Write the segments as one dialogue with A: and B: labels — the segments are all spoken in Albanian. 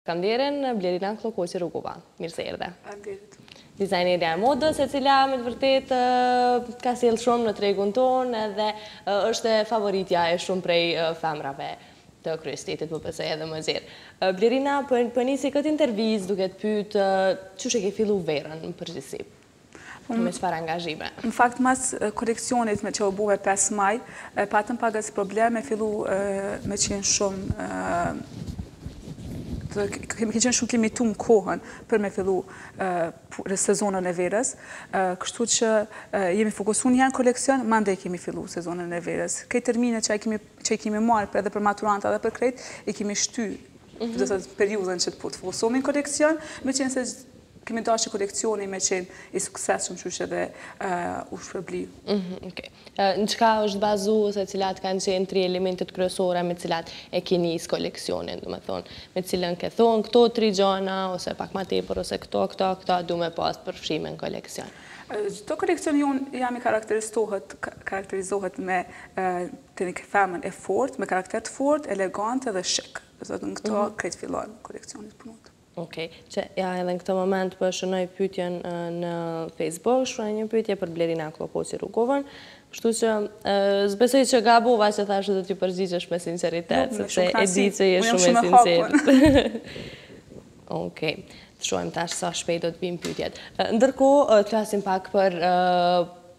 A: Kam deren Blerina Klokoqi Rrugova. Mirë se erdhe.
B: Faleminderit.
A: Dizajnerja e modës, e cila me të vërtet ka sjellë shumë në tregun tonë dhe është favoritja e shumë prej femrave të kryeshtetit, po besoj edhe më gjerë. Blerina, po nisi këtë intervizë duke të pyet çush e ke fillu verën në përgjithësi? Me çfarë angazhime?
B: Në fakt, mas koleksionit me që u buve 5 maj, patëm pagas probleme, fillu me qenë shumë kemi qenë shumë limitum kohën për me fillu sezonën e verës, kështu që jemi fokusu një koleksion, mande kemi fillu sezonën e verës. Këtë termine që i kemi marrë edhe për maturanta dhe për krejt, i kemi shty periudën që të fokusohemi në koleksion, me qenë se kemi dashë që koleksioni me qenë i suksesshëm që është edhe u shpërbli.
A: Në qka është bazu ose cilat kanë qenë 3 elementet kryesore me cilat e ke njës koleksionin, du me thonë, me cilën ke thonë këto 3 gjona, ose pak ma tepër, ose këto, du me pas përfshime në koleksion?
B: Çdo koleksion jonë jam i karakterizohet me të një femën e fort, me karakter të fort, elegante dhe shik. Në këto kretë fillon koleksionit punut.
A: Okej, që ja edhe në këtë moment për shënoj pyetjen në Facebook, shkruaj një pyetje për Blerina Klokoqi Rrugovën, kështu që zbesoj që gabova që thashë do t'i përgjigjesh me sinceritet, sepse e di që je shumë e sinqert. Okej, të shohim tash sa shpejt do të vijnë pyetjet. Ndërkohë, të flasim pak për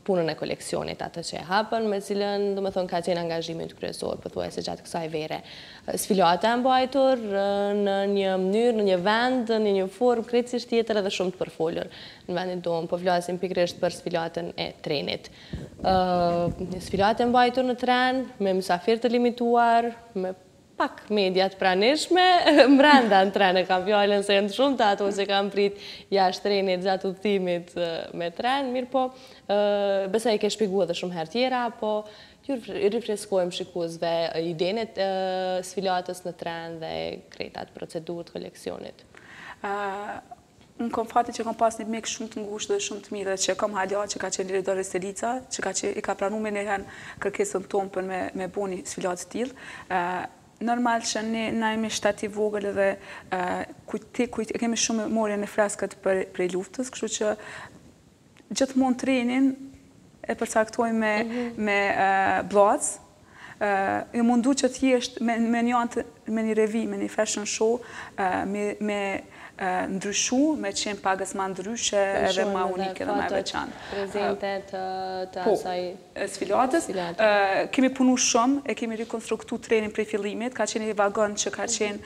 A: punën e koleksionit, atë që e hapën, me cilën, do me thonë, ka qenë angazhimit kryesor, pothuajse gjatë kësaj vere. Sfilata e mbajtur në një mënyrë, në një vend, në një formë krejtësisht tjetër edhe shumë të përfolur në vendin tonë, po flasim pikërisht për sfilatën e trenit. Një sfilatë e mbajtur në tren, me mysafir të limituar, me pak mediat pranishme, mbrenda në tren e kam fjallën se në shumë të ato që kam prit jashtë trenit gjatë udhëtimit me tren, mirë po, besoj ke shpjegua dhe shumë herë tjera, po ju rifreskojmë shikuesve idenet sfilatës në tren dhe krejtat procedurët koleksionit.
B: Unë kom fati që kom pas një mik shumë të ngushtë dhe shumë të mirë, që kom halja që ka qenë Liridore Stelica, që i ka pranu me njëherë kërkesën tonë për me bo një sfilatë të tillë. Normal që na jemi shtati vogël edhe kemi shumë morje në freskët prej luftës, kështu që gjithmonë trenin e përcaktojmë me blaz. E mundu që t'jesht me një revi, me një fashion show, me ndryshu, me qenë pagës ma ndryshe edhe ma unike dhe ma veçantë.
A: Prezentet të asaj
B: sfilatës. Kemi punu shumë, e kemi rekonstruktu trenin prej fillimit, ka qenë i vagon që ka qenë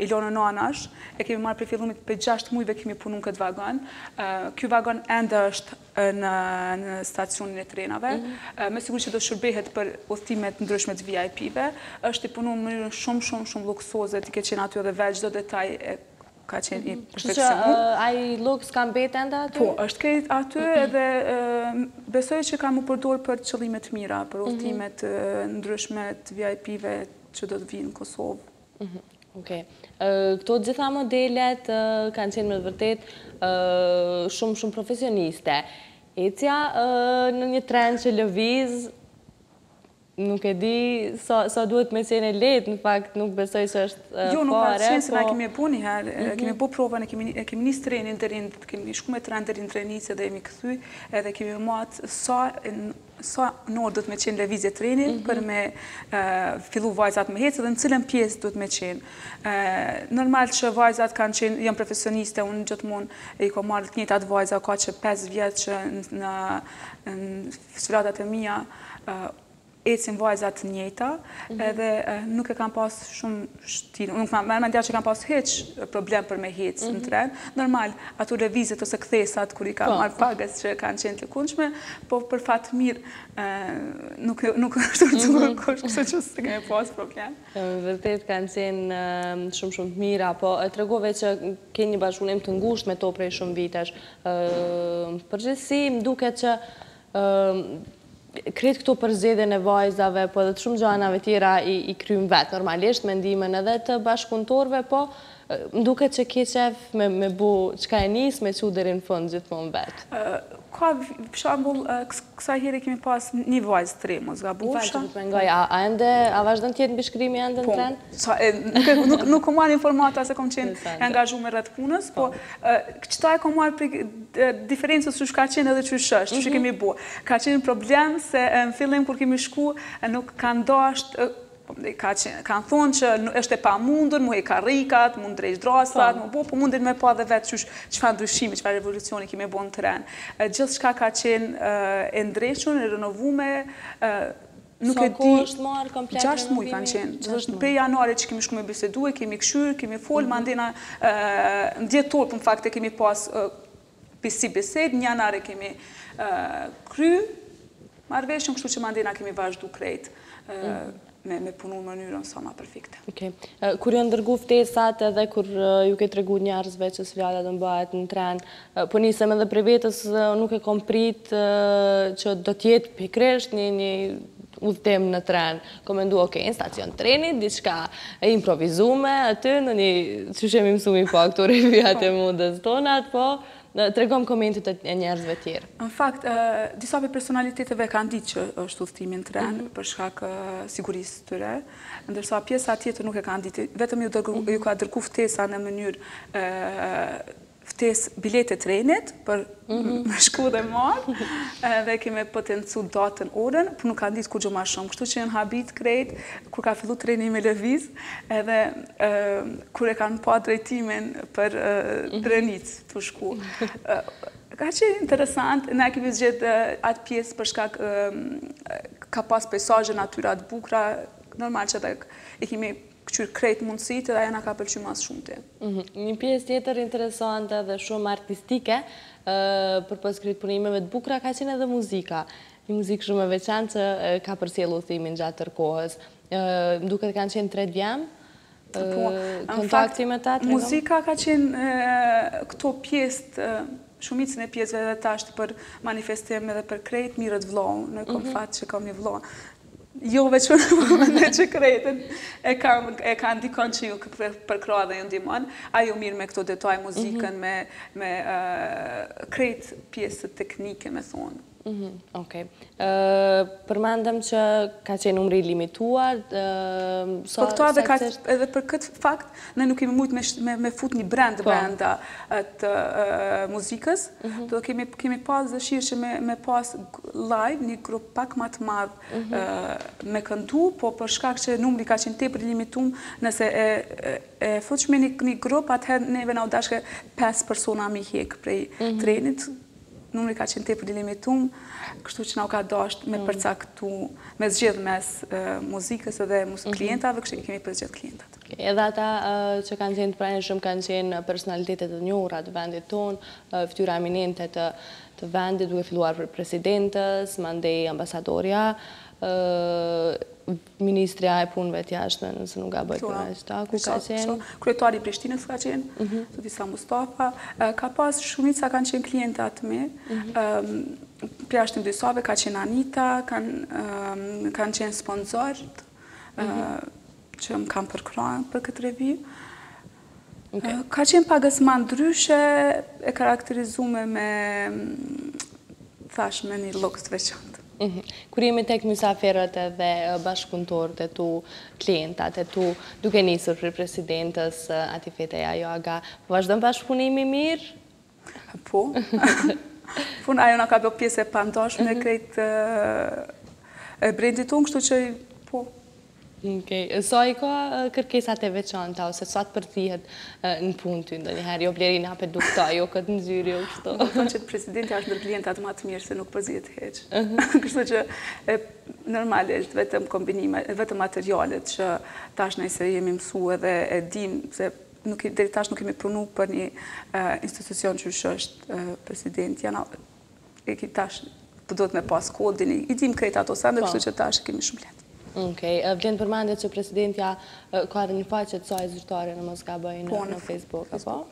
B: Ilona Nanash, e kemi marrë prej fillimit për 6 mujve kemi punu këtë vagon. Ky vagon ende është në stacionin e trenave, me sigur që do shërbehet për udhëtimet ndryshme të VIP-ve, është i punu në mënyrën shumë luksoze, ti ke qenë aty edhe veç çdo detaj ka qenë i perfekcionu.
A: Kështu që ai luks ka mbetë ende aty?
B: Po, është këtë aty edhe besoj që ka mu përdor për qëllimet mira, për udhëtimet ndryshme të VIP-ve që do të vinë në Kosovë.
A: Okej. Këto gjitha modelet kanë qenë me të vërtet shumë profesioniste. Ecja në një trend që lëviz, nuk e di sa duhet me qenë e letë, në fakt nuk besoj që është fare.
B: Jo, nuk ka qenë se na kemi e bu njëherë, kemi bu provën, e kemi njës trenin dërin, kemi shku me tren dërin trenice dhe jemi këthy, edhe kemi matë sa në orë duhet me qenë levizje trenit për me fillu vajzat me hecë dhe në cilën pjesë duhet me qenë. Normal që vajzat kanë qenë, jam profesioniste, unë gjithmonë i ko marrë të njëtat vajza, ka që 5 vjetë që në sfilatat e mija ecin vajzat njëta, edhe nuk e kam pas shumë shtinë, nuk me mendja që kam pas heq problem për me hecë në tren. Normal, ato revizit ose kthesat, kur i kam marrë pagës që kanë qenë të lëkundshme, po për fatë mirë nuk është të kështë që se kemi pas problem.
A: Vërtet kanë qenë shumë të mira, po të regove që ke një bashkëpunim të ngushtë me to prej shumë vitesh. Përgjithësi, më duket që kretë këto përzgjedhjen e vajzave, po edhe të shumë gjanave tjera i krymë vetë, normalisht me ndihmën edhe të bashkëpunëtorëve, po më duket që ke qef me bu qka e njës me që deri në fund gjithmonë vetë.
B: Ka, për shembull, kësaj here kemi pas një vajzë të re, mos gabosha.
A: A vazhdon tjetë në bishkrimi ende në tren?
B: Nuk kom marrë informata se kom qenë angazhu me rrët punës, po qëta e kom marrë për diferencës që ka qenë edhe që shështë, që kemi bu. Ka qenë problem se në fillim kur kemi shku, nuk kanë dasht, kanë thonë që është e pa mundur, mu e karikat, mund drejsh drasat, po mundin me pa dhe vetë që fa ndryshimi, që fa revolucioni kime bo në teren. Gjithë shka ka qenë e ndrejshun, e renovume, nuk e di... 6 muj kanë qenë. Prej janare që kemi shku me bisedu, kemi këshyrë, kemi folë, mandena në djetor, për në fakt e kemi pas pisi bised, një janare kemi kry, marveshën, kështu që mandena kemi vazhdu krejt. Me punu në mënyrën sa ma perfekte.
A: Kur janë ndërgu ftesat edhe kur ju ke tregu njerëzve që sfjala të mbahet në tren, po nisem edhe prej vetës nuk e kom prit që do tjetë pikresht një udhëtim në tren. Komendu, në stacion trenit, diçka improvizume, aty në një që shemi mësumi po këto revijat e mundës tonat, po tregom komentit e njerëzve tjerë.
B: Në fakt, disa për personaliteteve kanë ditë që është udhëtimi në tren për shkak sigurisë të tyre, ndërsa pjesa tjetër nuk e kanë ditë. Vetëm ju ka dërgu ftesa në mënyrë ftes bilete trenit për me shku dhe marë, dhe keme potencu datën orën, për nuk kanë ditë kur gjë ma shumë. Kështu që në habit krejt, kur ka fillu treni me lëviz, edhe kur e kanë pa drejtimin për trenit të shku. Ka që interesant, ne kemi zgjedhë atë pjesë për shkak ka pas pejsazhe natyrat bukra, normal që e kemi këqyrë krejt mundësit edhe aja nga ka pëlqy mas shumë të.
A: Një pjesë tjetër interesante dhe shumë artistike për përskrit punimeve të bukra ka qenë edhe muzika. Një muzikë shumë e veçantë që ka përcjellë udhëtimin gjatë tërë kohës. Më duket kanë qenë 3 vjem, kontakti me ta?
B: Muzika ka qenë këto pjesë, shumicën e pjesëve dhe tashtë për manifestim edhe për krejt mirët vlohë. Në kom fatë që kam një vlohë. Jo veç unë që krejtën e kanë dikon që ju përkra dhe ju ndimon, a ju mirë me këto detaj muzikën, me krejt pjesët teknike, me thonë.
A: Okej. Përmendëm që ka qenë umri limituar.
B: Për këto edhe për këtë fakt, ne nuk kemi mujtë me fut një brand brenda të muzikës, do kemi pas dëshirë që me pas live, një grup pak ma të madhë me këndu, po për shkak që numri ka qenë tepër limitum, nëse e fut shme një grup, atëherë neve na u dashke 5 persona mi hek prej trenit, numri ka qenë tepër limitum, kështu që na u ka dasht me përcaktu, me zgjedh mes muzikës edhe klientave, kështu kemi përzgjedh klientat.
A: Edhe ata që kanë qenë të pranishëm kanë qenë personalitetet të njohura të vendit tonë, fytyra eminente të vendit, duke filluar për presidentës, mandej ambasadorja, Ministria e punëve të jashtme, nëse nuk gaboj për aqta, ku ka qenë?
B: Kryetari i Prishtinës ka qenë, Zotisa Mustafa, ka pas shumica kanë qenë klientat me, për jashtë ndysave ka qenë Anita, kanë qenë sponsorët, që më kam përkrajnë për këtë revi. Ka qenë pagës ma ndryshe, e karakterizume me, thash, me një lokës të veçantë.
A: Kur jemi tek mysaferët edhe bashkëpunëtorët e tu, klientat e tu, duke nisur për presidentës ati feteja Joaga, vazhdojnë bashkëpunimi mirë?
B: Po. Ajo nga ka bë pjesë e pandashme krejt brendit unë, kështu që po.
A: Sa i ka kërkesat e veçanta, ose sa të përthihet në punë ty, ndonjëherë, jo Blerina për dukta, jo këtë në zyri, jo kështu.
B: Do thonë që presidenti është ndër klientat më të mirë se nuk përzihet heqë. Kështu që normalisht vetëm kombinime, vetëm materialet që tash nëjse jemi mësu edhe e dim, se deri tash nuk kemi punu për një institucion që është presidenti, e ki tash përdojt me pas kodin, i dim krejt ato sande, kështu që tash kemi shumë letë.
A: Vjen përmendje që presidentja ka edhe një faqe të saj zyrtare në mos gaboj në Facebook, apo?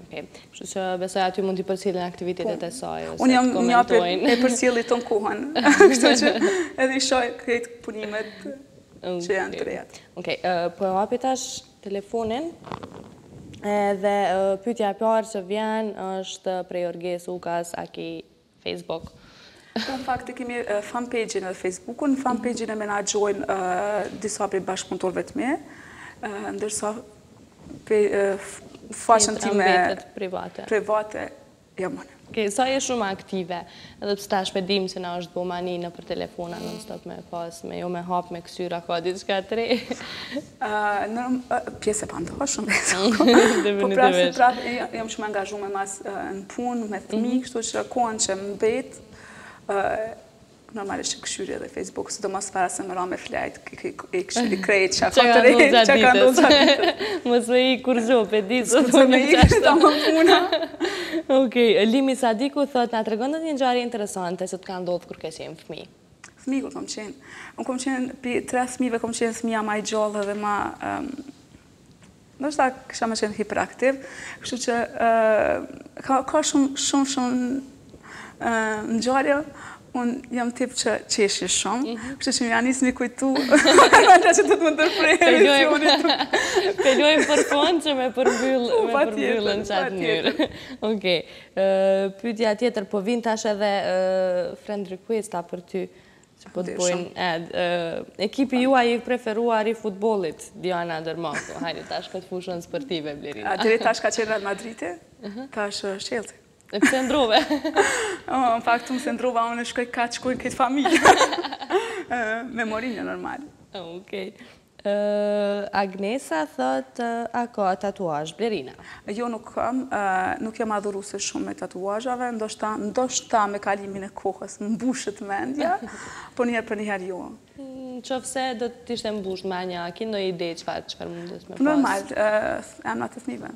A: Kështu që besoj aty mund t'i përcjellin aktivitetet e saj, ose të komentojnë.
B: Unë jam një e përcjellit ton kohën, kështu që edhe i shoj krejt punimet që janë të rejat.
A: Po hapi tash telefonin, Dhe pyetja e parë që vjen është prej Orges Ukas aki Facebook.
B: Në fakt kemi fanpage-in e Facebookun, fanpage-in e menaxhojnë disa prej bashkëpunëtorëve të mi, ndërsa faqen time private jam unë.
A: Sa je shumë aktive, edhe pse tash me dim që na është bo mani në për telefona non stop me pas, me jo me hap me kësyra ka diçka të re.
B: Pjesë e pandar shumë. Po prapë jam shumë angazhuar mas në punë, me fëmijë, kështu që kohën që mbet normalisht këshyri dhe Facebook, sidomos para se më ra me flajt, e këshyri krejt që ka ndonë gjatë ditës.
A: Mos me i kur gjo, pe ditë.
B: Mos me i kështa më puna.
A: Okej, Limi Sadiku thot, nga të regon dhe një ngjarje interesante që të ka ndodhë kur ke qenë fëmijë.
B: Fëmijë kur kom qenë. Unë kom qenë, për 3 fëmijëve kom qenë fëmija ma i gjallë dhe ma... Nështë ta kësha me qenë hiperaktiv, kështu që ka shumë ngjarje. Unë jam tip që qeshi shumë, kështë që më janë nisë mi kujtu, që të të më ndërprej.
A: Pelojmë për fond që me përmbyllën qatë njërë. Okej, pyetja tjetër, po vinë tash edhe friend requesta për ty, që po të bojnë ekipi juaj i preferuar i futbolit, Diana Dermako, hajde tash këtë fushën sportive, Blerina.
B: Diri tash ka qenë Real Madriti, tash Chelsea.
A: E pëse ndrove?
B: Në fakt, unë se ndrova, unë shkoj ka që kujnë këtë familje. Memorinja normal.
A: Okej. Agnesa thot, a ka tatuazh, Blerina?
B: Jo, nuk kam, nuk jam adhuru se shumë me tatuazhave, ndoshta me kalimin e kohës, më mbushët mendja, po njëherë për njëherë jo.
A: Qofse do të ishte mbusht me një, ki ndo ide qëfar mundes me pas?
B: Normal, jam në të fmive.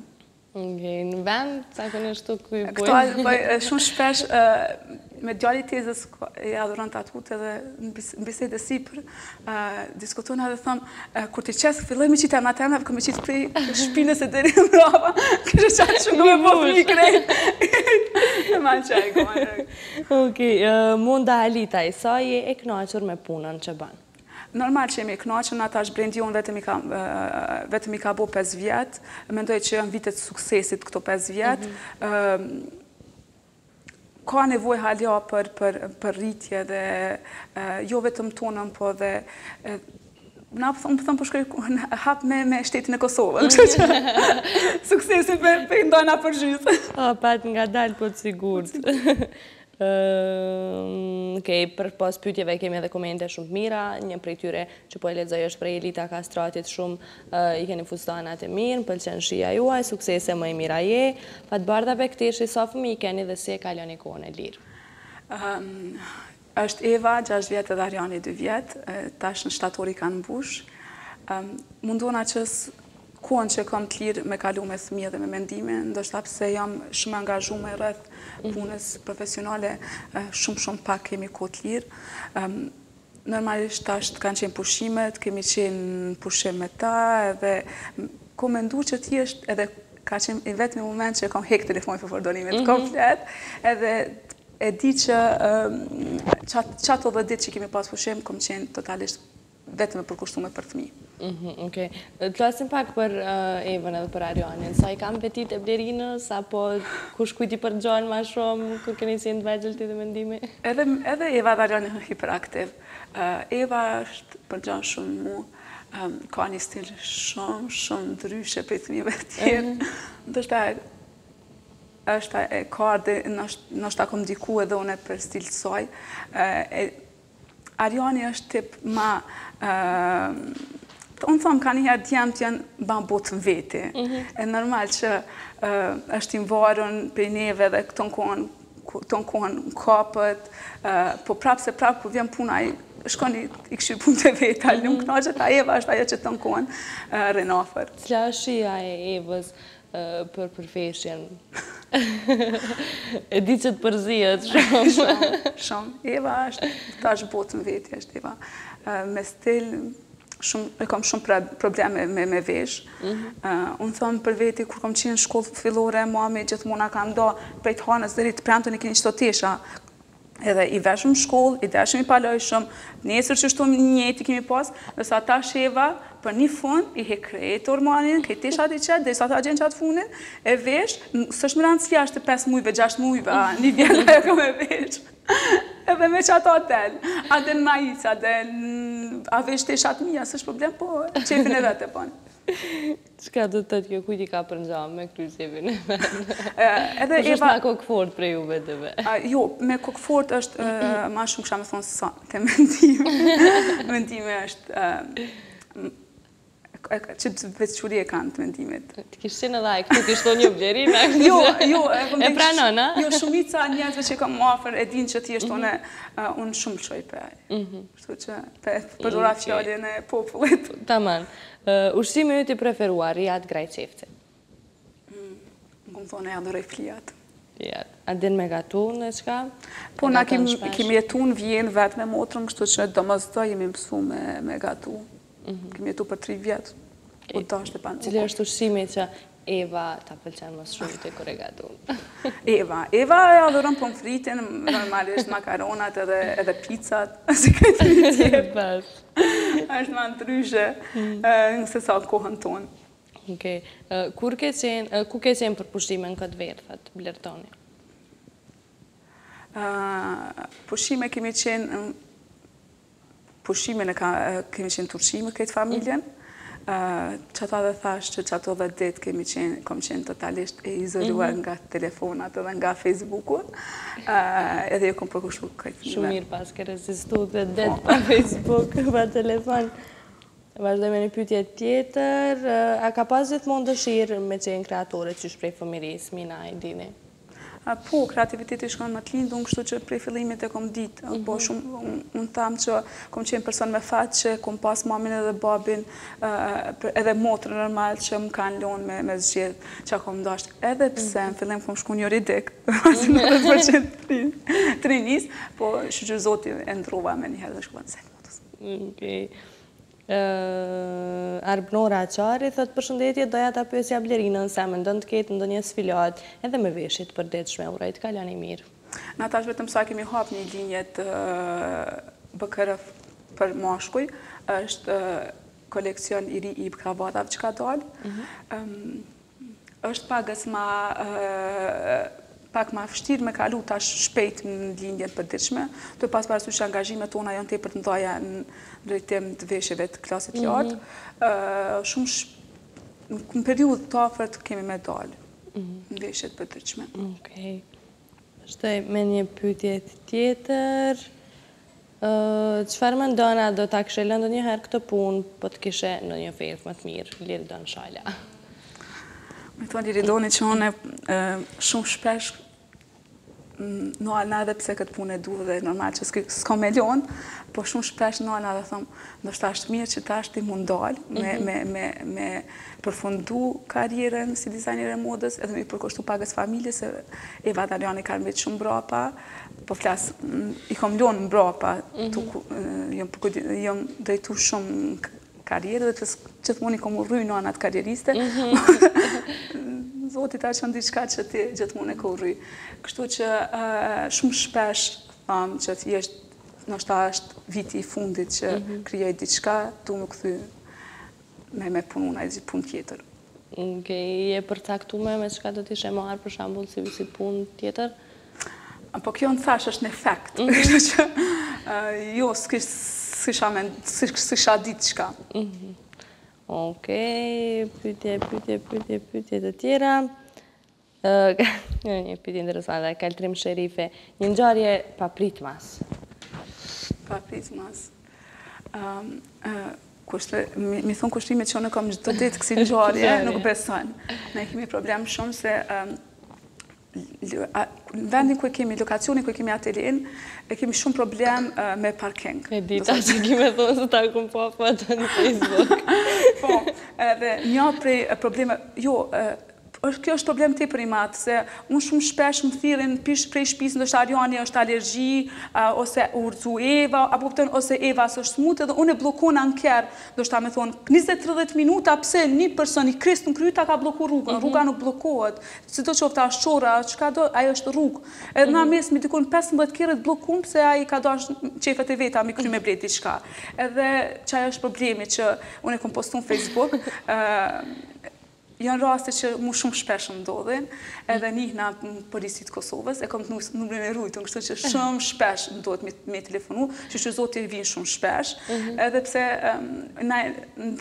A: Në vend, zakonisht të kuj bojnë?
B: Këto shumë shpesh, me djali tezës e adhuron tatut edhe në bisedë e sipër, diskutojnë edhe thëmë, kur të qesë, filloj me qitë e materna, për me qitë prej shpinës e deri në mrava, kështë qatë shumë me po fëmi krejt. Në malë qaj, gojnë.
A: Okej, Munda Halitaj, sa je e knaqër me punën që banë?
B: Normal që jemi e knaqën, ata është Brendion vetëm i ka bo 5 vjetë, mendoj që janë vitet suksesit këto 5 vjetë. Ka nevoj halja për rritje dhe jo vetëm tonën, po dhe na më thëmë për shkoj hap me shtetin e Kosovë, suksesit për ndojna për gjysë.
A: Pat nga dalë po të sigurët. Okej, për pas pyetjeve kemi edhe komente shumë të mira, një prej tyre që po e lexoj është prej Elita Kastratit, shumë i keni fustanat e mirë, pëlqen shija juaj, suksese më e mira je. Fatbarda Bekteshi, sa fëmijë keni dhe si e kaloni kohën e lirë?
B: Është Eva, 6 vjetë dhe Arjani 2 vjetë, tash në shtatori kanë mbush. Mundona që kohën që kam të lirë me kalu me fëmijë dhe me mendime, ndoshta pse jam shumë angazhuar rreth punës profesionale, shumë pak kemi kohë të lirë. Normalisht tash kanë qenë pushimet, kemi qenë pushim me ta, edhe ko mendu që ti është edhe ka qenë i vetëmi moment që kam hek telefonin për përdorimet komplet, edhe e di që qato 10 ditë që kemi pas pushim, kam qenë totalisht vetëm e përkushtume për fëmijë.
A: Okej. Të flasim pak për Evën edhe për Arjanin. Sa i kam petit e Blerinës, apo kush kujti për gjonë ma shumë, kur keni qenë të vegjël ti dhe mendimi?
B: Edhe Eva dhe Arjani është hiperaktiv. Eva është për gjonë shumë mu, ka një stil shumë ndryshe për fëmijëve tjerë. Ndështë është e kardi, nështë akom diku edhe une për stil të soj. Arjani është tip ma... Unë thëmë, ka njëherë djemë të janë banë botë veti. E normal që është invarën për neve dhe këto në kohën kapët, po prapë se prapë, kur vjen puna, shkoni i këshirë punë të veta, nuk knaqët, a Eva është ajo që të në kohën rënafër.
A: Cila është shia e Evës për përfeshjen? E di që të përzijet shumë.
B: Shumë. Eva është, ta është botë në veti, është Eva. Me stil... e kam shumë probleme me vesh. Unë thëmë për veti, kur kam qenë shkollë fillore, mami gjithmona kam do prej të hanës dhe rritë premtën e keni qëto tesha. edhe i veshëm shkollë, i deshëm i palojshëm, nesër që shtu njëti kemi pas, dhe sa ta sheva, për një fund, i he krejt ormanin, krejt tishat i qëtë, dhe sa ta gjenë qatë fundin, e vesh, së është më ranë të fjashtë 5 mujve, 6 mujve, një vjellë e kom e vesh. Edhe me qatë hotel, adhe në majica, adhe a vesh tishat mija, së është problem, po qefin e vete, po.
A: Qka do të të kjo, kujt i ka për nxamë me kry qefin e vete?
B: Edhe
A: Eva... është ma kokëfort për ju vetëve?
B: Jo, me kokëfort është, ma shumë kësha me thonë sa, të mendime është, që të veçuri e kanë të mendimet.
A: Të kishë qenë edhe e këtu kishë të një blerina?
B: Jo,
A: e pranon, a?
B: Jo, shumica njerëzve që kam ofër e din që ti është unë shumë lëshoj për ajë. Kështu që përdora fjallin e popullit.
A: Taman. Ushtimi ju t'i preferuar, Rijat Grajqefci?
B: Më këmë thonë e adoroj flijat.
A: A din me gatu në qka?
B: Po, na kemi jetu në Vjenë vetë me motrën, kështu që domosdo jemi mësu me gatu. Kemi jetu për 3 vjetë.
A: Cili është ushqimi që Eva ta pëlqen më shumë të kur e gatun?
B: Eva e adhuron pomfritin, normalisht makaronat edhe pizzat, si këtë një tjerë. Është ma ndryshe nëse sa kohën tonë.
A: Ku ke qenë për pushtime në këtë verë, thëtë Blertoni?
B: Pushtime kemi qenë kemi qenë Turqime këtë familjen. Qëta dhe thash që qëto dhe dit kom qenë totalisht e izoluar nga telefonat edhe nga Facebooku. Edhe jo kom përkushtu këtë një.
A: Shumë mirë pas ke rezistu dhe dit pa Facebook, pa telefon. Vazhdoj me një pyetje tjetër. A ka pas gjithmonë dëshirë me qenë kreatore që shprej fëmiris, Mina e dini?
B: Po, kreativiteti shkon më të lindu, kështu që prej fillimit e kom ditë. Po, shumë, unë thamë që kom qenë person me fatë që kom pas mamin edhe babin, edhe motrë normal që më kanë lonë me zgjedhë që kom dashtë. Edhe pse, në fillim kom shku një ridik, asi 90% trinis, po shqyqër zoti e ndrova me njëherë dhe shkuan se motës.
A: Arbnora Aqari, thëtë përshëndetje, doja ta pyesja Blerinën se më ndën të ketë ndonjë sfilat edhe me veshit për detshme, urojt kalani mirë.
B: Na tash vetëm sa kemi hap një linjet BKRF për mashkuj, është koleksion i ri i kravatave që ka dalë. Është pak ma fështirë me kalu tash shpejt në linjet për ditshme, të pas parasysh që angazhimet tona janë tepër të ndaja në drejtim të veshjeve të klasit lartë. Në periudhë të afërt kemi me dalë në veshjet për ditshme.
A: Shtoj me një pyetje tjetër. Çfarë mendon do ta këshillon ndonjëherë këtë punë, po të kishe ndonjë ofertë më të mirë, Liridon Shala?
B: Me thonë Liridoni që unë shumë shpesh në alë edhe pse këtë punë e duhe dhe normal që s'ka me ljonë, po shumë shpesh në alë edhe thëmë, ndoshta është mirë që ta është i mundalë me përfundu karjerën si dizajnere modës edhe me i përkoshtu pagës familje, se Eva Daljani ka rëmbet shumë mbrapa, po flasë, i kom ljonë mbrapa, jom drejtu shumë karjerë dhe gjithmonë i kom urryj në anat karjeriste. Zotit ta që në diçka që ti gjithmonë e ka urryj. Kështu që shumë shpesh që nështë është viti i fundit që kryoj diçka, tu më këthy me punu në e pun tjetër.
A: Je përcaktume me qëka do t'ishe marë për shambull si pun tjetër?
B: Po kjo në thash është në efekt. Kështu që jo, s'kisha ditë qka.
A: Pyetje të tjera. Një pyetje interesante, Kaltrim Sherife. Një ngjarje papritmas.
B: Papritmas. Mi thonë kushtimet që unë kam gjithë ditë kësi ngjarje, nuk beson. Ne kemi problem shumë se në vendin ku kemi, lokacionin ku kemi atelien, e kemi shumë problem me parking.
A: E dita që kime thonë se ta kumë po foto në Facebook.
B: Po, edhe një prej probleme, jo, Kjo është problem tepër i madh, se unë shumë shpesh më thirrin prej shtëpisë, ndoshta Ariani është alergji, ose udhëzu Eva, apo kupton, ose Eva s'është smut, edhe unë e bllokon anker, ndoshta më thon 20-30 minuta pse një person i krist në krye ta ka bllokuar rrugën, rruga nuk bllokohet, sidoqoftë ashora, çka do, ajo është rrugë. Edhe na mes mi dikon 15 kerë të bllokuar pse ai ka dashur çefet e veta me kry me blet diçka. Edhe çaj është problemi që unë e kom postuar në Facebook. Janë raste që mu shumë shpesh më ndodhin, edhe njihna në policitë të Kosovës, e kom numrin e rujtën, kështu që shumë shpesh më ndodhet me telefonu, që zoti vinë shumë shpesh, edhe pse në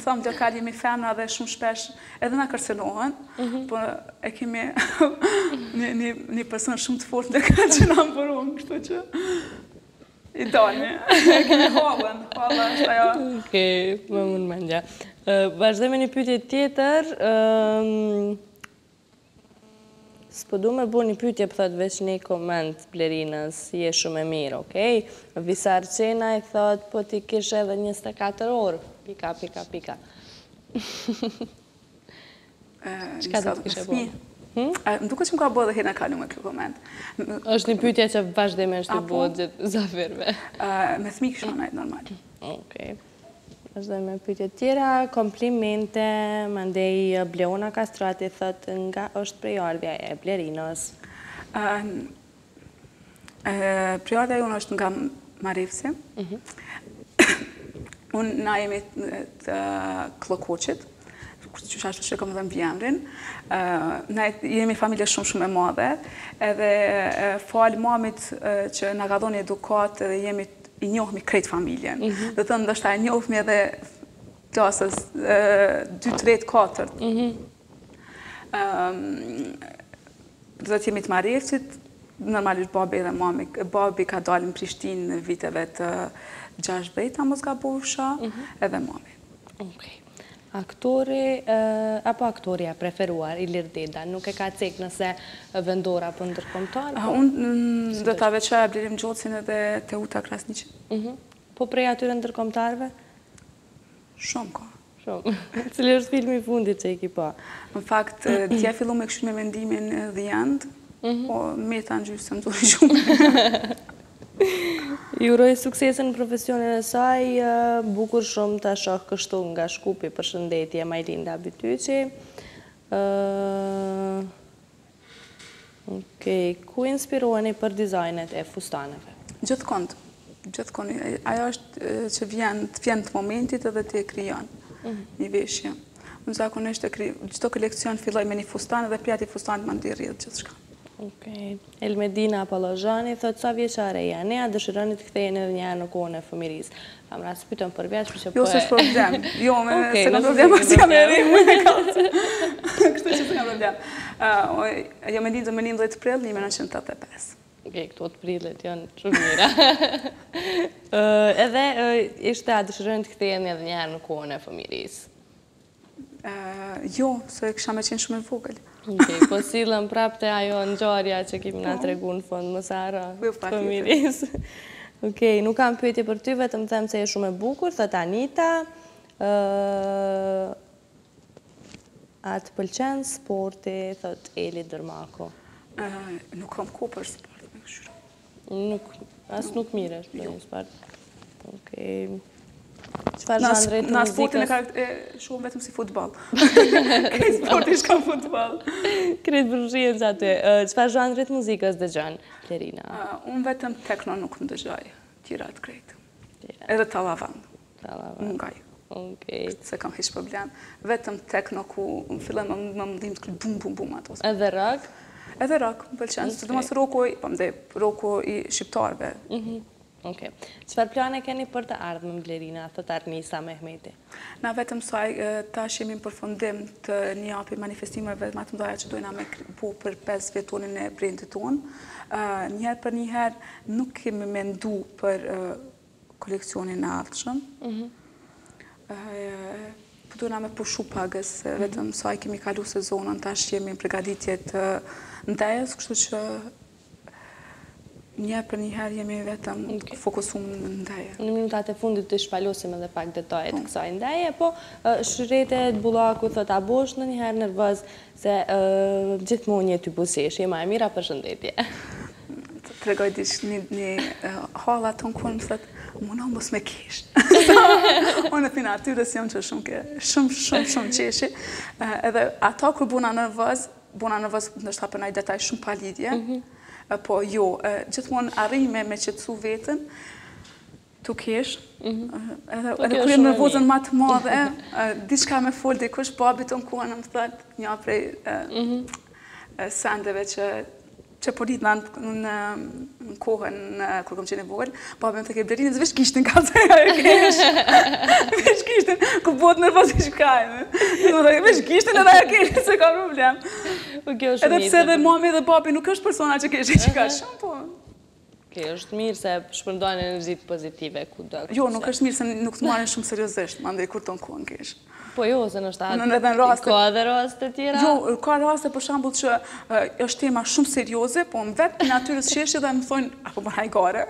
B: thamë lokal jemi femra dhe shumë shpesh edhe na kërcënohen, po e kemi një person shumë të fortë në lokal që na mbërojnë, kështu që i dalmi, e kemi hallën, halla është ajo.
A: Okej, më mund mendja. Vazhdojmë një pyetje tjetër. S'po du me bu një pyetje, për thot veç një koment Blerinës, je shumë e mirë, okej? Visar Qena i thot, po ti kish edhe 24 orë, pika. Qka të të kishe bo?
B: Më duke që më ka bo dhe herë në kalu me kjo koment.
A: është një pyetje që vazhdimisht i bo gjithë zafirve.
B: Me thmi kishë anajt normal.
A: Okej. Vazhdojmë me pyetje tjera, komplimente, mandej Bleona Kastrati thot nga është prejardhja e Blerinës.
B: Prejardhja jonë është nga Marevsi. Unë na jemi të Klokoqit, që ashtu që kom dhe më bjemrin. Na jemi familje shumë e madhe, edhe falë mamit që nga ka dhoni edukat edhe jemi i njohmi krejt familjen. Dhe thënë, ndoshta e njohmi edhe klasës 2, 3, 4. Dhe të jemi të Marevcit, normalisht babi dhe mami, babi ka dalë në Prishtinë në viteve të 60, mos ka bofsha, edhe mami.
A: Okej. Aktori, apo aktoria preferuar, Ilir Deda, nuk e ka cek nëse vendora për ndërkombëtar?
B: Unë dhe ta veqa Blerim Gjocin edhe Teuta Krasniqin.
A: Po prej atyre ndërkombëtarve?
B: Shumë ka.
A: Shumë. Cili është filmi i fundit që i ki pa?
B: Në fakt, tja fillu me kështu me mendimin The End, po me ta në gjysë se më zori shumë.
A: I uroj suksesin në profesionin e saj, bukur shumë të shoh kështu nga Shkupi, përshëndetje Majlinda Bytyqi. Okej, ku inspiroheni për dizajnet e fustaneve?
B: Gjithkond. Ajo është që vjen të momentit edhe të e kryon një veshje. Unë zakonisht çdo kolekcion filloj me një fustan edhe pjati fustanit më ndi rrjedh gjithë shka.
A: Okej. Elmedina Apolozhani thot sa vjeçare janë, a dëshironi të ktheheni edhe një herë në kohën e fëmirisë? Kam rast pyetëm për vjeç, që po.
B: Jo, s'është problem. Jo, se ka problem, as jam e ri, unë e kam. Kështu që s'ka problem. Jo me ditë me 19 prill 1985.
A: Okej, këto të prillet janë shumë mira. Edhe ishte a dëshironi të ktheheni edhe një herë në kohën e fëmirisë?
B: Jo, se kisha me qenë shumë e vogël.
A: Okej, po sillem prapë te ajo ngjarja që kemi na tregu në fund më sara fëmirisë. Okej, nuk kam pyetje për ty, vetëm them se je shumë e bukur, thot Anita. A të pëlqen sporti, thot Eli Dërmako?
B: Nuk kam kohë për sport me kështu.
A: Nuk miresh për një sport. Okej. Çfarë zhanre të muzikës?
B: Na sportin e shumë vetëm si futbol. Këtë sporti shka futbol.
A: Kretë përshien që aty. Çfarë zhanre të muzikës dëgjon, Blerina?
B: Unë vetëm tekno nuk më dëgjoj. Tjera të krejtë. Edhe talavand. Ngaj.
A: Okej.
B: Se kam hiç problem. Vetëm tekno ku më fillen më mdim të bum bum bum ato.
A: Edhe rock?
B: Edhe rock, më pëlqen. Sidomos roku i shqiptarëve.
A: Okej. Çfarë plane keni për të ardhmen Blerina, thot Arnisa Mehmeti?
B: Na vetëm saj tash jemi në përfundim të një japi manifestimeve më të mëdha që dojna me bu për 5 vjetonin e brendit tonë. Njëherë për njëherë nuk kemi mendu për koleksionin e ardhshëm. Po dojna me pushu pagës, vetëm saj kemi kalu sezonën, tash jemi në përgatitje të ndajës, kështu që Një për njëherë jemi vetëm fokusum në ndaje.
A: Në minutat e fundit të shpalosim edhe pak detajet kësaj ndaje, po Shrete Bullaku thot a bosh në njëherë nervoz se gjithmonë një ty busesh, jema e mira për shëndetje.
B: Të tregoj një hala të në kuën më thët, muna mos me kesh. Unë e pina atyres jam që shumë qeshi. Edhe ata kur buna nervoz nështë hapë nëjë detaj shumë pa lidje, po jo, gjithmonë arrijme me qetësu vetën, tu kesh, edhe kur jem nervozën ma të madhe, diçka me fol dhe kush babi të në kuën më thët, një prej sendeve që po rrit në kohën kur kom qenë vogël, babi më thëke Blerinës, vesh kishtin ka të e kesh. Vesh kishtin, ku botë nervoz i shkajme. Vesh kishtin edhe e kesh, se ka problem. Edhe pse dhe mami dhe babi nuk është persona që kesh që ka shumë, po.
A: është mirë se shpërndojnë energjit pozitive ku do.
B: Jo, nuk është mirë se nuk të marrin shumë seriozisht, mandej kur të në kuën kesh.
A: Po jo, se në shtatë, ka edhe raste tjera?
B: Jo, ka raste për shambull që është tema shumë serioze, po në vetë në natyrës sheshe dhe më thonë, apo më hajgare,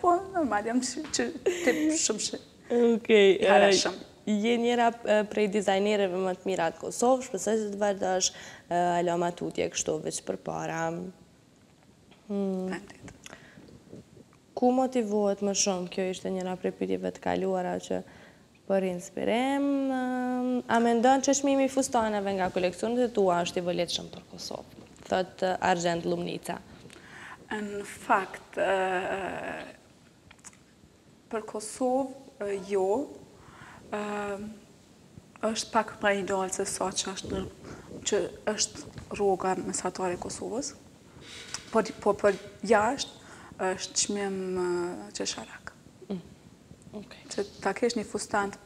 B: po normal, jam që të shumë
A: Okej, je njëra prej dizajnereve më të mira të Kosovë, shpesoj se të vazhdosh Aloma tutje kështu veç për para. Ku motivohet më shumë? Kjo ishte njëra prej pyetjeve të kaluara që për inspirim, a mendon që çmimi i fustaneve nga koleksionet e tua është i vëlletshëm për Kosovë? Thot Argjend Lumnica.
B: Në fakt, për Kosovë, jo, është pak më ideal se sa që është rroga mesatare e Kosovës, po për jashtë është çmim qesharak. Që ta kesh një fustant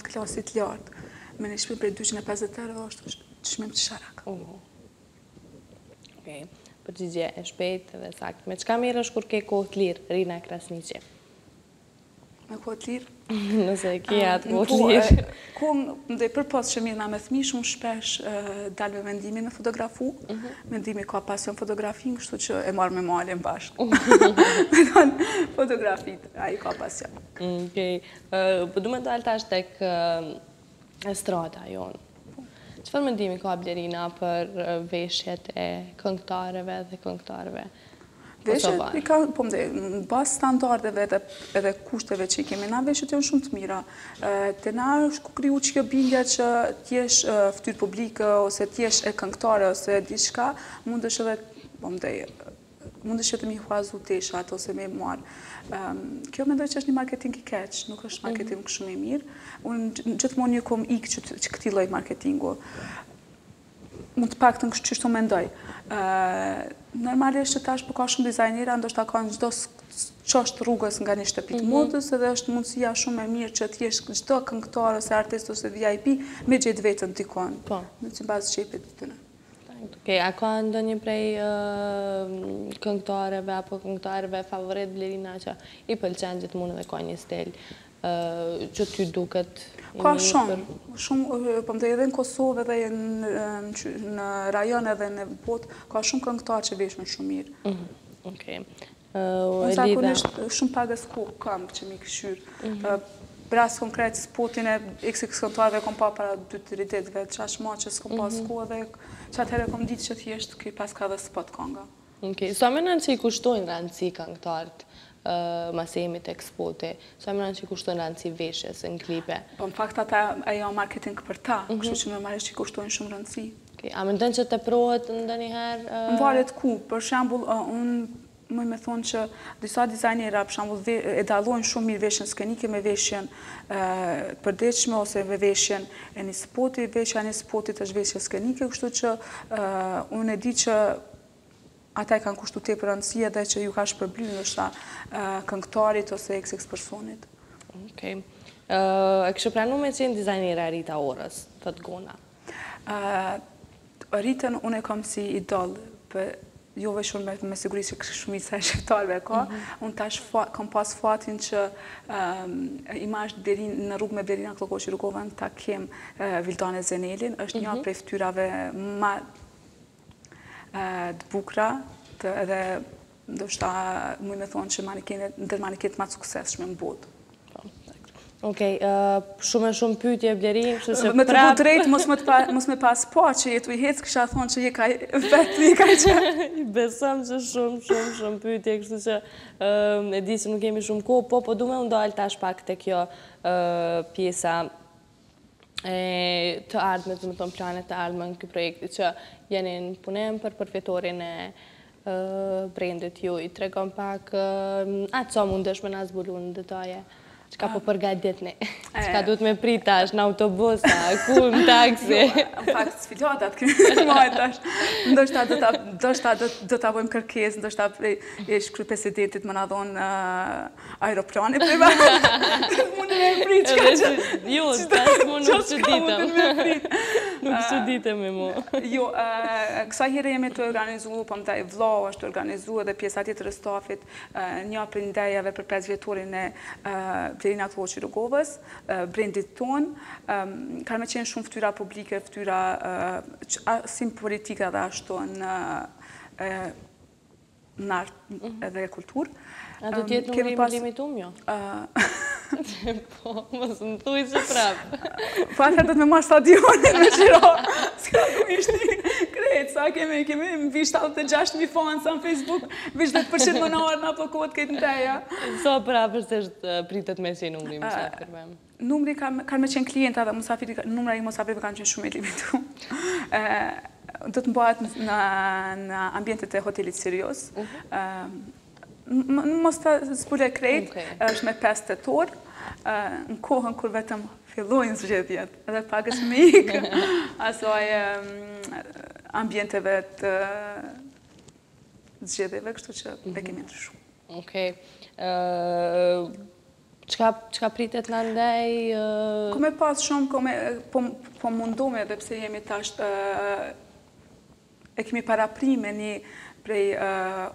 B: klasit lartë, me një shpim për 250 euro është çmim qesharak.
A: Përgjigje e shpejt dhe sakt. Me çka mirësh kur ke kohë të lirë, Rina Krasniqi?
B: Me kohë të lirë?
A: Nëse ke atë kohë të lirë.
B: Kohë dhe për pas që mirë nga me thmi, shumë shpesh dalë me mendimin me fotografu. Mendimi ka pasion fotografin, kështu që e marrë me malin bashkë. Me tonë fotografit, a i ka pasion.
A: Po du me dalë tash tek estrada jonë. Çfarë mendimi ka Blerina për veshjet e këngëtarëve dhe këngëtarëve kosovar?
B: Veshjet i ka, po më dhe, në bazë standardeve edhe kushteve që i kemi, na veshjet janë shumë të mira. Të na është kriju që kjo bindja që t'jesh fytyrë publike, ose t'jesh e këngëtare, ose diçka, mundesh edhe, po më dhe, mundesh edhe mi huazu teshat, ose me marë. Kjo mendoj që është një marketing i keq, nuk është marketing shumë i mirë. Unë gjithmonë një kom ikë që këti lloj marketingu. Mund të paktën kështu që mendoj. Normalisht që tash po ka shumë dizajnera, ndoshta ka në çdo çështë rrugës nga një shtëpi të modës, edhe është mundësia shumë e mirë që t'jesh çdo këngëtar ose artist ose VIP me gjetë vetën tikon. Në sipas shepit të tyre.
A: A ka ndonjë prej këngëtarëve apo këngëtarëve favorit Blerina që i pëlqen gjithmonë dhe ka një stil që ty duket i mirë?
B: Ka shumë, po më dhe edhe në Kosovë edhe në rajon edhe në botë, ka shumë këngëtarë që veshën shumë mirë. Unë zakonisht shumë pagës kam që mi këshyrë. Ras konkret spotin e XX këngëtarëve kom pa para 2-3 ditëve, qash ma që s'kom pas kohë dhe që atëherë kom ditë që thjesht këj pas ka dhe spot konga.
A: Sa menon që i kushtojnë rëndësi këngëtarët masemi të ekspoti? Sa menon që i kushtojnë rëndësi veshjes në klipe?
B: Po në fakt ata ajo marketing për ta, kështu që normalisht që i kushtojnë shumë rëndësi.
A: A mendon që të prohet ndonjëherë?
B: Në varet ku, për shembull, unë më me thonë që disa dizajnera, për shembull, e dallojnë shumë mirë veshjen skenike me veshjen përditshme ose me veshjen e një spoti, veshja e një spotit është veshja skenike, kështu që unë e di që ata i kanë kushtu tepër rëndësi edhe që ju ka shpërbly ndoshta këngëtarit ose XX personit.
A: E kështë pranu me qenë dizajnera Rita Orës, thot Gona?
B: Ritën unë e kam si idol, jo shumë me siguri që shumica e shqiptarëve ka, unë tash kam pas fatin që imazh në rrugë me Blerina Kllokoçi Rrugovën ta kem Vildane Zenelin, është një prej fytyrave më të bukura edhe ndoshta muj me thonë që ndër manikenet ma të suksesshme në botë.
A: Okej, shumë e shumë pyetje Bleri, kështu që
B: me të bu drejt, mos me pas pa që jetu I hecë, kësha thonë që je ka vetë, je ka që.
A: Besëm që shumë pyetje, kështu që e di se nuk kemi shumë kohë, po du me ndalë tash pak të kjo pjesa të ardhme, të më thonë planet të ardhme në këtë projekti, që jeni në punem për përfjetorin e brendit ju. I tregon pak, atë sa mundesh me nga zbulu në detaje. Qka po përgatit ne? Qka du të me prit tash në autobusa, ku në taksi?
B: Në fakt, sfiljatat këmë majtë tash. Ndoshta do të avojmë kërkes, ndoshta shkry presidentit më në dhonë aeroplani për ba. Mune me prit, qka që...
A: Jo, tash mu nuk që ditëm. Nuk që ditëm e mu.
B: Jo, kësa herë jemi të organizu, po më taj vlau është të organizu edhe pjesa tjetër e stafit, një për ndajave për 5 vjetorin e Blerina Kloqi Rrugovës, brendit tonë, ka me qenë shumë ftyra publike, ftyra si politika dhe ashtu në artë edhe kulturë.
A: A du tjetë numëri limitum, jo? Po, mos më thuj që prapë.
B: Po atër do të me marë stadionin me qiro. Ska ku ishti krejtë, sa kemi më vish 76.000 fans në Facebook, vish 10% më në orë në apo kohët këtë në teja.
A: So prapë është pritet me qenë numri musafirve?
B: Numri kanë me qenë klienta dhe numra I musafirve kanë qenë shumë I limitu. Do të mbahet në ambientet e hotelit Sirius. Mos të zbule krejt, është me 5 tetor, në kohën kur vetëm fillojnë zgjedhjet, edhe pagës me ikë, asoj ambienteve të zgjedhjeve, kështu që e kemi të shumë.
A: Okej. Qka pritet në ndaj?
B: Kome pas shumë, po mundome dhe pse jemi tash, e kemi paraprime një prej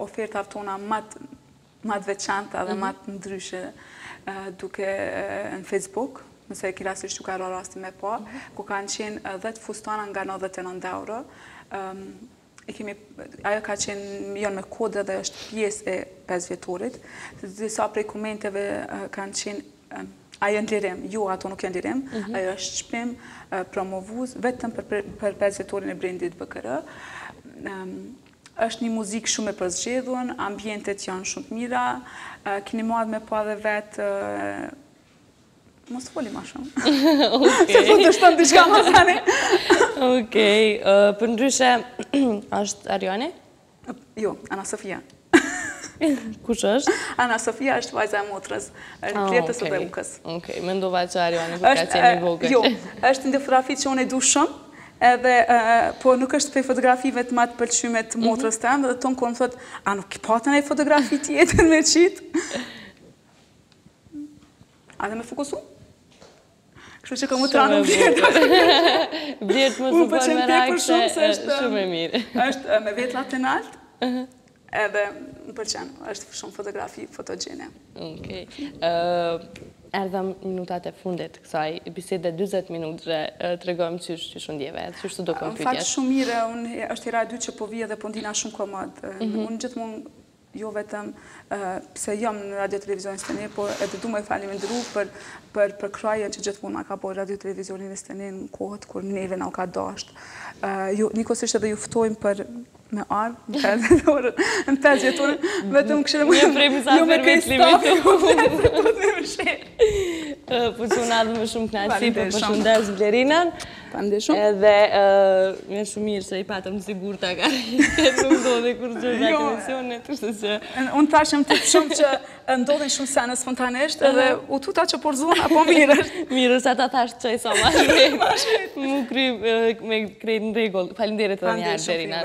B: ofertave tona matë veçanta dhe matë ndryshe duke në Facebook, nëse e kirasisht që ka rasti me po, ku kanë qenë 10 fustana nga 99 euro. Ajo ka qenë jonë me kodra dhe është pjesë e 5 vjetorit. Disa prej komenteve kanë qenë ajo në lirim, jo ato nuk janë lirim, ajo është shpim promovuz vetëm për 5 vjetorin e brendit BKR. është një muzikë shumë e përzgjedhur, ambientet janë shumë të mira, keni marrë me pa dhe vetë, mos foli ma shumë. Se po të shtonë diçka ma thani.
A: Okej, për ndryshe, është Ariane?
B: Jo, Ana Sofia.
A: Kush është?
B: Ana Sofia është vajza e motrës, Kletës dhe Ukës.
A: Okej, mendova që Ariane për ka qenë i vogël.
B: Jo, është një fotografi që unë e du shumë, edhe, po nuk është për fotografive të matë pëlqyme të motrës të emë, dhe tonë kërë më thotë, a nuk i patën e fotografi tjetër me qitë? A dhe me fokusu? Kështu që ka më të ranë Blertë.
A: Blertë më së bërë me rakë, shumë e mirë.
B: është me vetë latë në altë, edhe më përqenë, është shumë fotografi fotogjene.
A: Okej. Erdhëm minutat e fundit kësaj, bisede 20 minutë të regojmë që shumë djeve, që shtu do këmë pytjet.
B: Në fakt shumë mire, është hera e dy që po vije dhe po ndina shumë komod. Unë gjithmonë, jo vetëm pse jam në radio televizionin Steni, po edhe du me falimendëru për krajen që gjithmonë ma ka bërë radio televizionin Steni në kohët kur neve na u ka dasht. Nikosisht edhe ju ftojmë për me ardhë, në 5 vjeturën, vetëm këshire më...
A: Një prej misafirve të limitu. Po që unë adhë me shumë knasi, po përshëndes Blerinan. Edhe me shumë mirë që i patëm sigur të akari. Nuk do dhe kur që nga komisionet.
B: Unë tashëm të shumë që ndodhin shumë sene spontanisht, edhe u tuta që porzuan, apo mirë.
A: Mirë, sa ta thashtë që i sa ma shkret. Mu kry me krejt në regull. Falinderit edhe njërë, Blerina.